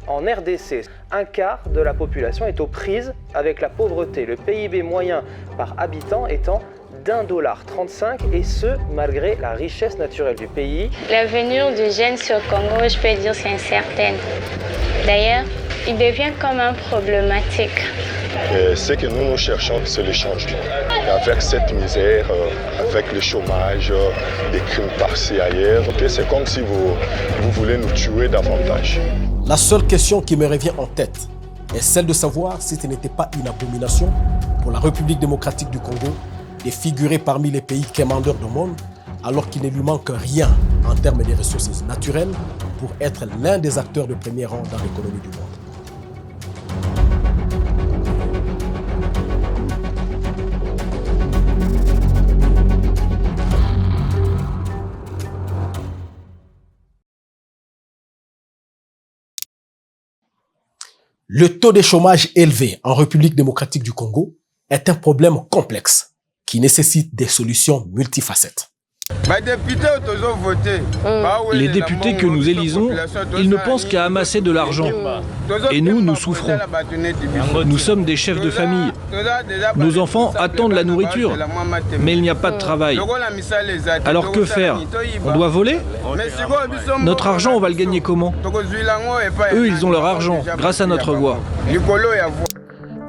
En RDC, un quart de la population est aux prises avec la pauvreté, le PIB moyen par habitant étant d'1,35 $, et ce, malgré la richesse naturelle du pays. L'avenir du jeune sur Congo, je peux dire, c'est incertain. D'ailleurs, il devient quand même problématique. Ce que nous cherchons, c'est le changement. Et avec cette misère, avec le chômage, des crimes par-ci ailleurs, c'est comme si vous voulez nous tuer davantage. La seule question qui me revient en tête est celle de savoir si ce n'était pas une abomination pour la République démocratique du Congo de figurer parmi les pays quémandeurs du monde alors qu'il ne lui manque rien en termes de ressources naturelles pour être l'un des acteurs de premier rang dans l'économie du monde. Le taux de chômage élevé en République démocratique du Congo est un problème complexe qui nécessite des solutions multifacettes. Les députés que nous élisons, ils ne pensent qu'à amasser de l'argent. Et nous souffrons. Nous sommes des chefs de famille. Nos enfants attendent la nourriture, mais il n'y a pas de travail. Alors que faire? On doit voler? Notre argent, on va le gagner comment? Eux, ils ont leur argent, grâce à notre voix.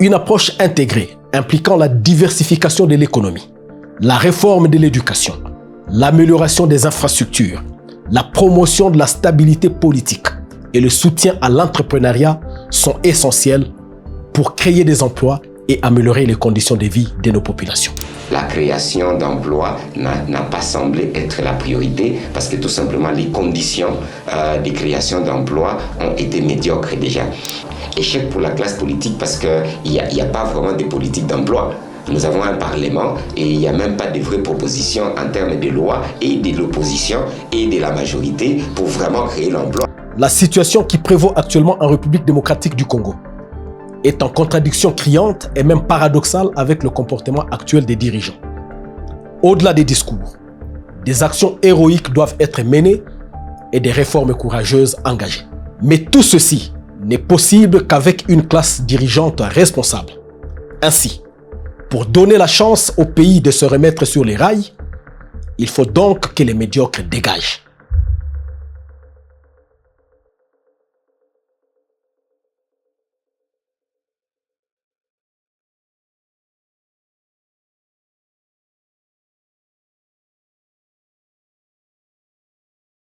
Une approche intégrée impliquant la diversification de l'économie, la réforme de l'éducation, l'amélioration des infrastructures, la promotion de la stabilité politique et le soutien à l'entrepreneuriat sont essentiels pour créer des emplois et améliorer les conditions de vie de nos populations. La création d'emplois n'a pas semblé être la priorité parce que tout simplement les conditions de création d'emplois ont été médiocres déjà. Échec pour la classe politique parce qu'il n'y a pas vraiment de politique d'emploi. Nous avons un parlement et il n'y a même pas de vraies propositions en termes de loi et de l'opposition et de la majorité pour vraiment créer l'emploi. La situation qui prévaut actuellement en République démocratique du Congo est en contradiction criante et même paradoxale avec le comportement actuel des dirigeants. Au-delà des discours, des actions héroïques doivent être menées et des réformes courageuses engagées. Mais tout ceci n'est possible qu'avec une classe dirigeante responsable. Ainsi, pour donner la chance au pays de se remettre sur les rails, il faut donc que les médiocres dégagent.